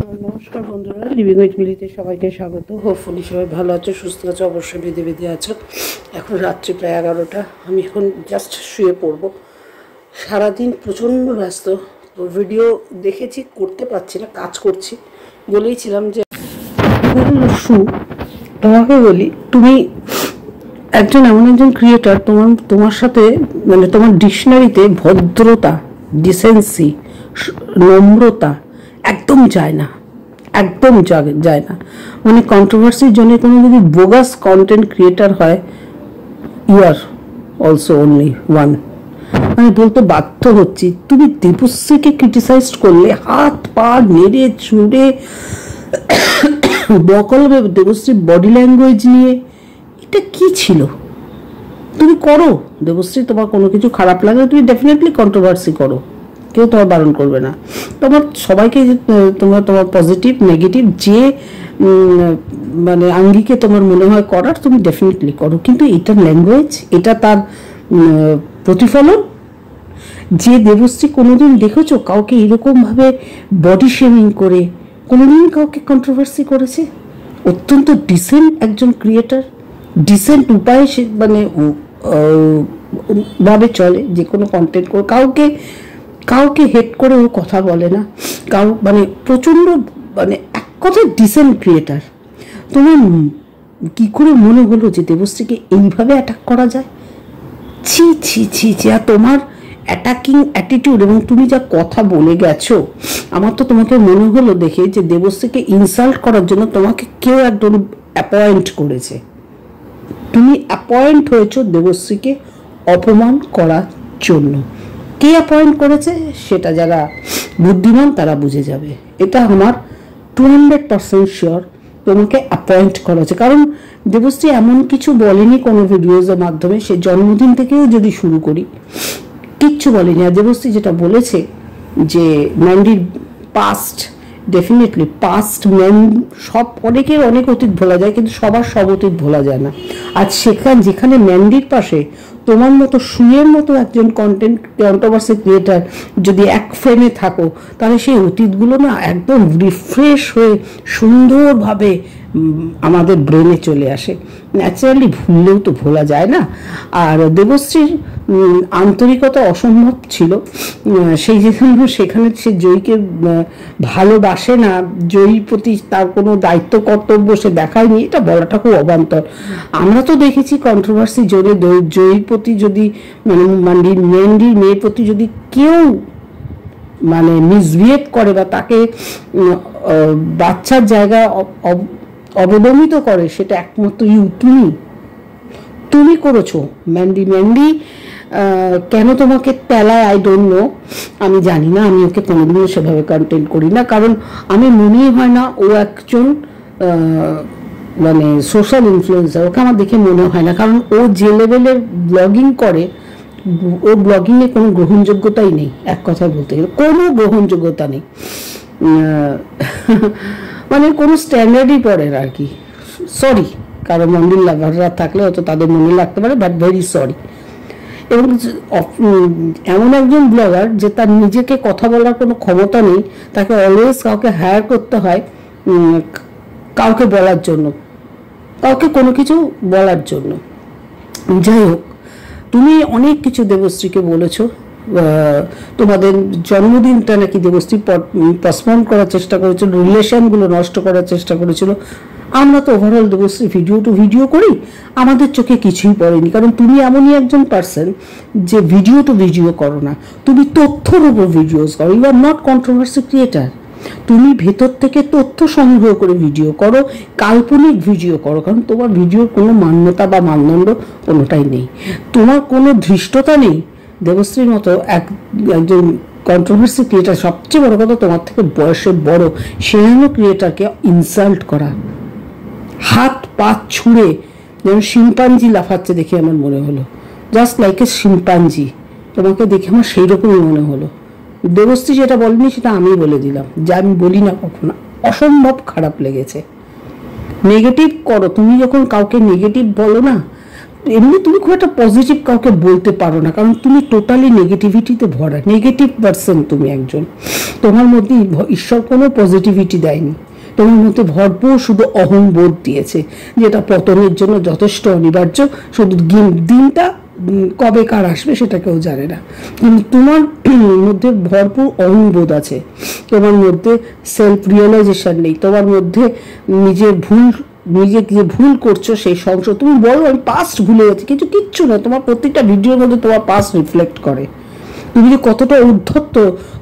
নমস্কার বন্ধুরা, living with মিলিতে সবাইকে স্বাগত। হোপফুলি সবাই ভালো আছো, সুস্থ আছো, অবশ্যই বেঁধে বেঁধে আছো। এখন রাত্রি প্রায় 11টা। আমি এখন জাস্ট শুয়ে পড়বো। সারাদিন প্রচণ্ড ব্যস্ত, তো ভিডিও দেখেছি, করতে পারছি না, কাজ করছি। বলেইছিলাম যে তোমাকে বলি, তুমি একজন এমন একজন ক্রিয়েটার, তোমার সাথে মানে তোমার ডিকশনারিতে ভদ্রতা, ডিসেন্সি, নম্রতা একদম যায় না, একদম যায় না। মানে কন্ট্রোভার্সির জন্য তুমি যদি বোগাস কন্টেন্ট ক্রিয়েটার হয়, you are also only one. আমি বলতে বাধ্য হচ্ছি, তুমি দেবশ্রীকে ক্রিটিসাইজ করলে, হাত পা নেড়ে চুড়ে বকল দেবশ্রীর বডি ল্যাঙ্গুয়েজ নিয়ে, এটা কি ছিল? তুমি করো দেবশ্রী, তোমার কোনো কিছু খারাপ লাগলে তুমি ডেফিনেটলি কন্ট্রোভার্সি করো, কেউ তোমার বারণ করবে না। তোমার সবাইকে তোমার পজিটিভ নেগেটিভ যে মানে আঙ্গিকে তোমার মনে হয় করার, তুমি ডেফিনেটলি করো, কিন্তু এটার ল্যাঙ্গুয়েজ, এটা তার প্রতিফলন। যে দেবশ্রী কোনোদিন দেখেছো কাউকে এরকমভাবে বডি শেমিং করে কোনোদিন কাউকে কন্ট্রোভার্সি করেছে? অত্যন্ত ডিসেন্ট একজন ক্রিয়েটার, ডিসেন্ট উপায়ে সে মানে ভাবে চলে, যে কোনো কন্টেন্ট করে কাউকে হেট করে ও কথা বলে না, মানে প্রচণ্ড মানে এক কথায় ডিসেন্ট ক্রিয়েটার। তোমার কি করে মনে হলো যে দেবশ্রীকে এইভাবে অ্যাটাক করা যায়? ছি ছি ছি ছি। আর তোমার অ্যাটাকিং অ্যাটিটিউড এবং তুমি যা কথা বলে গেছো, আমার তো তোমাকে মনে হলো দেখে যে দেবশ্রীকে ইনসাল্ট করার জন্য তোমাকে কেউ একজন অ্যাপয়েন্ট করেছে। তুমি অ্যাপয়েন্ট হয়েছো দেবশ্রীকে অপমান করার জন্য। কে অ্যাপয়েন্ট করেছে সেটা যারা বুদ্ধিমান তারা বুঝে যাবে। এটা আমার 200% শিওর, তোমাকে অ্যাপয়েন্ট করা হয়েছে। কারণ দেবশ্রী এমন কিছু বলেনি কোনো ভিডিওজের মাধ্যমে, সে জন্মদিন থেকেও যদি শুরু করি কিচ্ছু বলেনি। আর দেবশ্রী যেটা বলেছে যে ম্যান্ডির পাস্ট, ডেফিনেটলি পাস্ট সব, অনেকের অনেক অতীত ভোলা যায়, কিন্তু সবার সব অতীত ভোলা যায় না। আর যেখানে ম্যান্ডির পাশে তোমার মতো শুয়ের মতো একজন কন্ট্রোভার্সি ক্রিয়েটার যদি এক ফ্রেমে থাকো, তাহলে সেই অতীতগুলো না একদম রিফ্রেশ হয়ে সুন্দরভাবে আমাদের ব্রেনে চলে আসে। ন্যাচারালি ভুললেও তো ভোলা যায় না। আর দেবশ্রীর আন্তরিকতা অসম্ভব ছিল। সেখানে সে জয়ীকে ভালোবাসে না, জয়ীর প্রতি তার কোনো দায়িত্ব কর্তব্য সে দেখায়নি, এটা বলাটা খুব অবান্তর। আমরা তো দেখেছি কন্ট্রোভার্সি জোরে জয়ীর প্রতি যদি মানে ম্যান্ডির মেয়ের প্রতি যদি কেউ মানে মিসবিহেভ করে বা তাকে বাচ্চার জায়গায় অবদমিত করে, সেটা একমাত্র তুমি করেছো। ম্যান্ডি কেন তোমাকে তেলায় আই ডোন্ট নো, আমি জানি না, আমি ওকে কোনোদিনও সেভাবে কন্টেন্ট করি না। কারণ আমি মনেই হয় না ও একজন মানে সোশ্যাল ইনফ্লুয়েন্সার, ওকে আমার দেখে মনে হয় না। কারণ ও যে লেভেলের ব্লগিং করে, ও ব্লগিংয়ে কোনো গ্রহণযোগ্যতাই নেই। এক কথায় বলতে গেলে কোনো গ্রহণযোগ্যতা নেই, মানে কোনো স্ট্যান্ডার্ডই পড়ে না আর কি। সরি, কারণ মন্দির লাভাররা থাকলে হয়তো তাদের মনে লাগতে পারে, বাট ভেরি সরি। এবং এমন একজন ব্লগার যে তার নিজেকে কথা বলার কোনো ক্ষমতা নেই, তাকে অলওয়েজ কাউকে হায়ার করতে হয় কাউকে বলার জন্য, কাউকে কোনো কিছু বলার জন্য। যাই হোক, তুমি অনেক কিছু দেবশ্রীকে বলেছো। তোমাদের জন্মদিনটা নাকি দেবশ্রী পোস্টপোন করার চেষ্টা করেছিল, রিলেশনগুলো নষ্ট করার চেষ্টা করেছিল। আমরা তো ওভারঅল দেবশ্রী ভিডিও করি, আমাদের চোখে কিছুই পড়েনি। কারণ তুমি এমনই একজন পার্সন যে ভিডিও করো না, তুমি তথ্যর উপর ভিডিওস করো। You are not controversy creator. তুমি ভেতর থেকে তথ্য সংগ্রহ করে ভিডিও করো, কাল্পনিক ভিডিও করো। কারণ তোমার ভিডিওর কোনো মান্যতা বা মানদণ্ড কোনোটাই নেই, তোমার কোনো ধৃষ্টতা নেই। দেবশ্রীর মতো একজন কন্ট্রোভার্সি ক্রিয়েটার, সবচেয়ে বড় কথা তোমার থেকে বয়সে বড় সেখানে ক্রিয়েটারকে ইনসাল্ট করা, হাত পা ছুঁড়ে যেন শিম্পাঞ্জি লাফাচ্ছে দেখে আমার মনে হলো, জাস্ট লাইক এ শিম্পাঞ্জি। তোমাকে দেখে আমার সেই রকমই মনে হলো। দেবশ্রী যেটা বলেনি সেটা আমি বলে দিলাম, যা আমি বলি না কখনো। অসম্ভব খারাপ লেগেছে। নেগেটিভ করো, তুমি যখন কাউকে নেগেটিভ বলো না, এমনি তুমি খুব একটা পজিটিভ কাউকে বলতে পারো না, কারণ তুমি টোটালি নেগেটিভিটিতে ভরা, নেগেটিভ পার্সন তুমি একজন। তোমার মধ্যে ঈশ্বর কোনো পজিটিভিটি দেয়নি, তোমার মধ্যে ভরপুর শুধু অহংবোধ দিয়েছে, যেটা পতনের জন্য যথেষ্ট অনিবার্য। শুধু দিনটা কবে কার আসবে সেটা কেউ জানে না, কিন্তু তোমার মধ্যে ভরপুর অহংবোধ আছে, তোমার মধ্যে সেলফ রিয়েলাইজেশন নেই, তোমার মধ্যে নিজের নিজে যে ভুল করছো সেই সংশয়। তুমি বলো আমি পাস্ট ভুলে যাচ্ছি, কিন্তু কিচ্ছু না, তোমার প্রত্যেকটা ভিডিওর মধ্যে তোমার পাস্ট রিফ্লেক্ট করে। তুমি যে কতটা উদ্ধত্ত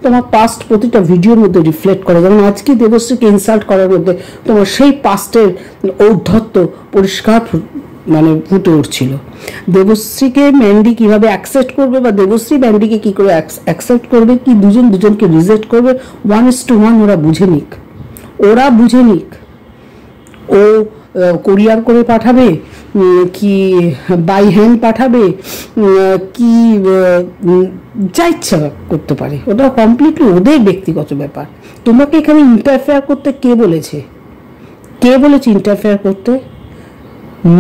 তোমার পাস্ট প্রতিটা ভিডিওর মধ্যে রিফ্লেক্ট করে। যেমন আজকে দেবশ্রীকে ইনসাল্ট করার মধ্যে তোমার সেই পাস্টের ঔদ্ধত্য পরিষ্কার ফুটে উঠছিল। দেবশ্রীকে ম্যান্ডি কিভাবে অ্যাকসেপ্ট করবে, বা দেবশ্রী ম্যান্ডিকে কি করে অ্যাকসেপ্ট করবে, কি দুজন দুজনকে রিজেক্ট করবে, 1:1 ওরা বুঝে নিক, ও কোরিয়ার করে পাঠাবে কি বাই হ্যান্ড পাঠাবে কি যা ইচ্ছা করতে পারে, ওটা কমপ্লিটলি ওদের ব্যক্তিগত ব্যাপার। তোমাকে এখানে ইন্টারফেয়ার করতে কে বলেছে ইন্টারফেয়ার করতে?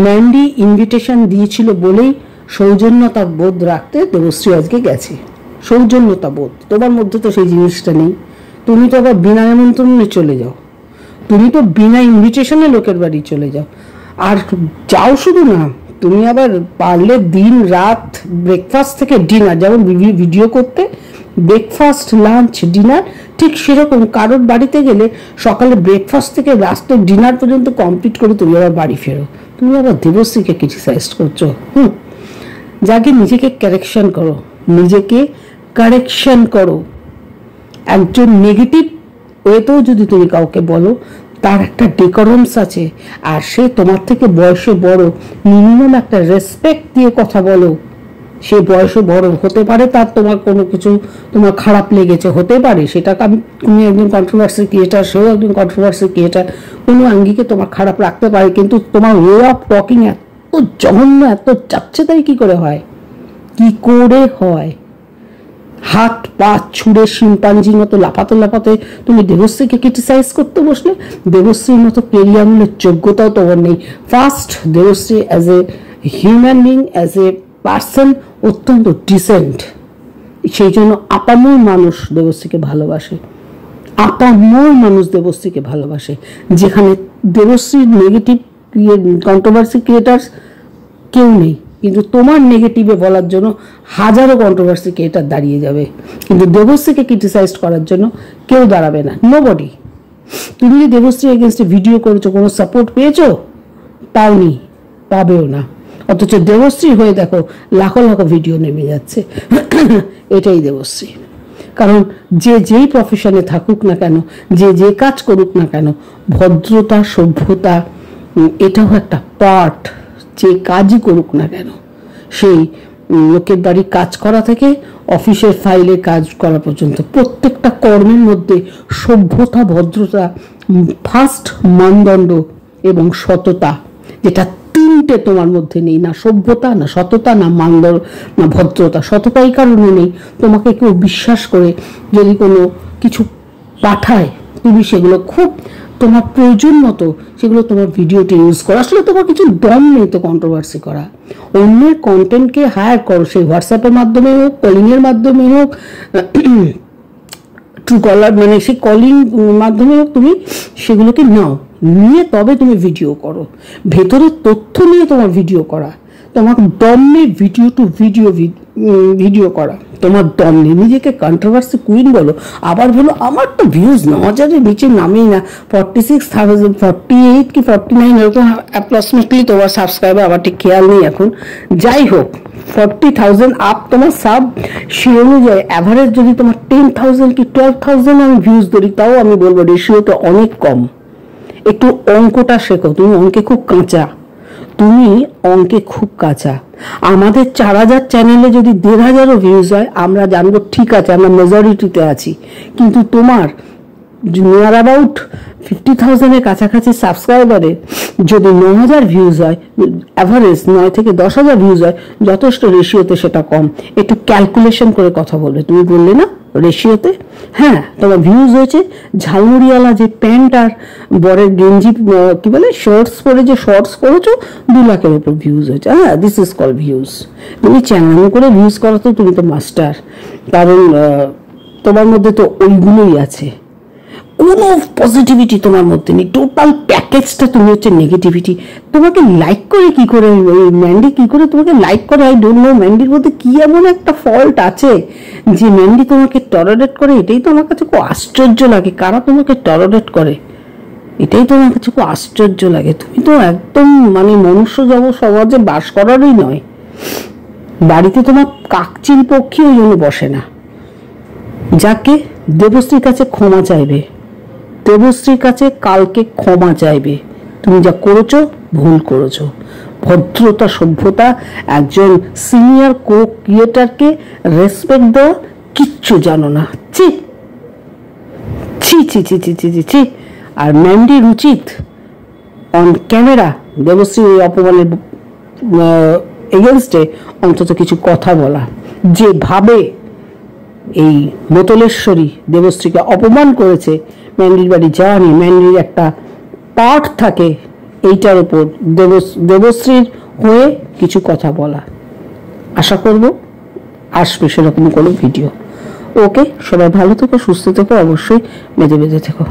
ম্যান্ডি ইনভিটেশন দিয়েছিল বলেই সৌজন্যতা বোধ রাখতে দেবশ্রী আজকে গেছে। সৌজন্যতা বোধ তোমার মধ্যে তো সেই জিনিসটা নেই। তুমি তো আবার বিনা নিমন্ত্রণে চলে যাও, তুমি তো বিনা ইনভিটেশনে লোকের বাড়ি চলে যাও। আর যাও শুধু না, তুমি আবার পারলে দিন রাত ব্রেকফাস্ট থেকে ডিনার, যেমন ভিডিও করতে ব্রেকফাস্ট লাঞ্চ ডিনার, ঠিক সেরকম কারোর বাড়িতে গেলে সকালে ব্রেকফাস্ট থেকে রাস্তার ডিনার পর্যন্ত কমপ্লিট করে তুমি আবার বাড়ি ফেরো। তুমি আবার দেবশ্রীকে ক্রিটিসাইজ করছো। যাকে নিজেকে কারেকশন করো। একজন নেগেটিভ ওয়েতেও যদি তুমি কাউকে বলো, তার একটা ডেকোরামস আছে, আর সে তোমার থেকে বয়সে বড়, মিনিমাম একটা রেসপেক্ট দিয়ে কথা বলো। সে বয়সে বড় হতে পারে, তার তোমার কোনো কিছু তোমার খারাপ লেগেছে, হতে পারে, সেটা তুমি একজন কন্ট্রোভার্সি ক্রিয়েটার, সেও একজন কন্ট্রোভার্সি ক্রিয়েটার, কোনো আঙ্গিকে তোমার খারাপ রাখতে পারে, কিন্তু তোমার ওয়ে অফ টকিং এত জঘন্য, এত যাচ্ছে তাই কি করে হয়? হাত পা ছুঁড়ে শিম্পাঞ্জির মতো লাফাতে তুমি দেবশ্রীকে ক্রিটিসাইজ করতে বসলে। দেবশ্রীর মতো কেরিয়ারের যোগ্যতাও তোমার নেই। First, Debashree as a human being, as a person অত্যন্ত ডিসেন্ট, সেই জন্য আপামর মানুষ দেবশ্রীকে ভালোবাসে। যেখানে দেবশ্রীর নেগেটিভ কন্ট্রোভার্সি ক্রিয়েটার্স কেউ নেই, কিন্তু তোমার নেগেটিভে বলার জন্য হাজারো কন্ট্রোভার্সি ক্রিয়েটার দাঁড়িয়ে যাবে, কিন্তু দেবশ্রীকে ক্রিটিসাইজ করার জন্য কেউ দাঁড়াবে না, নোবডি। তুমি যে দেবশ্রী এগেনস্টে ভিডিও করেছো, কোনো সাপোর্ট পেয়েছো? পাওনি, পাবেও না। অথচ দেবশ্রী হয়ে দেখো লাখো ভিডিও নেমে যাচ্ছে। এটাই দেবশ্রী। কারণ যেই প্রফেশনে থাকুক না কেন, যে কাজ করুক না কেন, ভদ্রতা সভ্যতা এটাও একটা পার্ট। যে কাজই করুক না কেন, সেই লোকের বাড়ি কাজ করা থেকে অফিসের ফাইলে কাজ করা পর্যন্ত প্রত্যেকটা কর্মের মধ্যে সভ্যতা, ভদ্রতা ফার্স্ট মানদণ্ড, এবং সততা, যেটা তিনটে তোমার মধ্যে নেই। না সভ্যতা, না সততা, না মানদণ্ড, না ভদ্রতা। সততা এই কারণে নেই, তোমাকে কেউ বিশ্বাস করে যদি কোনো কিছু পাঠায়, তুমি সেগুলো খুব তোমার প্রয়োজন মতো সেগুলো তোমার ভিডিওতে ইউজ করো। আসলে তোমার কিছু দম নেই তো কন্ট্রোভার্সি করা। অন্যের কন্টেন্টকে হায়ার করো, সেই হোয়াটসঅ্যাপের মাধ্যমে হোক, কলিংয়ের মাধ্যমে হোক, ট্রু কলার সেই কলিং মাধ্যমে হোক, তুমি সেগুলোকে নিয়ে তবে তুমি ভিডিও করো। ভেতরের তথ্য নিয়ে তোমার ভিডিও করা, তোমার দম নেই ভিডিও টু ভিডিও করা, তোমার দম নেই। নিজেকে কন্ট্রোভার্সি কুইন বলো, আবার বলো আমার তো ভিউজ 9,000-এর নিচে নামেই না, 46,000, 48 কি 49 এরকম অ্যাপ্রক্সিমেটলি তোমার সাবস্ক্রাইবার, আমার ঠিক খেয়াল নেই এখন। যাই হোক, 40,000 আপ তোমার সাব, সে অনুযায়ী অ্যাভারেজ যদি তোমার 10,000 কি 12,000 আমি ভিউজ ধরি, তাও আমি বলবো রেশিওটা অনেক কম। একটু অঙ্কটা শেখো, তুমি অঙ্কে খুব কাঁচা। আমাদের 4,000 চ্যানেলে যদি 1,500 ভিউজ হয়, আমরা জানবো ঠিক আছে, আমরা মেজরিটিতে আছি। কিন্তু তোমার নিয়ার অ্যাবাউট 50,000-এর কাছাকাছি সাবস্ক্রাইবারে যদি 9,000 ভিউজ হয়, অ্যাভারেজ 9 থেকে 10,000 ভিউজ হয়, যথেষ্ট রেশিওতে সেটা কম। একটু ক্যালকুলেশন করে কথা বলবে। তুমি বললে না রেশিওতে। হ্যাঁ, তোমার ভিউজ হয়েছে। ঝালমুড়িওয়ালা যে প্যান্ট আর বরের গেঞ্জি কি বলে শর্টস পরে যে শর্টস করেছো 2 লাখের উপর ভিউজ হয়েছে। হ্যাঁ, দিস ইজ কল ভিউজ। তুমি চ্যানেল করে ভিউজ করো তো তুমি তো মাস্টার, কারণ তোমার মধ্যে তো ওইগুলোই আছে। কোনো পজিটিভিটি তোমার মধ্যে নেই, টোটাল প্যাকেজটা তুমি হচ্ছে নেগেটিভিটি। তোমাকে লাইক করে কি করে ওই ম্যান্ডি কি করে তোমাকে লাইক করে? আই ডোন্ট নো ম্যান্ডির মধ্যে কি এমন একটা ফল্ট আছে যে ম্যান্ডি তোমাকে টলারেট করে? এটাই তো আমার কাছে খুব আশ্চর্য লাগে, কারা তোমাকে টলারেট করে এটাই তো আমার কাছে খুব আশ্চর্য লাগে। তুমি তো একদম মানে মনুষ্য সমাজে বাস করারই নয়। বাড়িতে তোমার কাকচিল পক্ষী ওই জন্য বসে না। যাকে দেবশ্রীর কাছে ক্ষমা চাইবে, দেবশ্রীর কাছে কালকে ক্ষমা চাইবে। তুমি যা করেছো ভুল করেছো। ভদ্রতা সভ্যতা, একজন সিনিয়র কো ক্রিয়েটারকে রেসপেক্ট দেওয়া কিচ্ছু জানো না। ছি ছি ছি ছি ছি ছি ছি ছি। আর ম্যান্ডির উচিত অন ক্যামেরা দেবশ্রী অপমানের এগেনস্টে অন্তত কিছু কথা বলা। যেভাবে এই বোতলেশ্বরী দেবশ্রীকে অপমান করেছে, ম্যান্ডির বাড়ি যাওয়ানি, ম্যান্ডির একটা পার্ট থাকে এইটার উপর দেবশ্রীর হয়ে কিছু কথা বলা। আশা করব আসবে সেরকম কোনো ভিডিও। ওকে, সবাই ভালো থেকো, সুস্থ থেকো, অবশ্যই বেঁধে থেকো।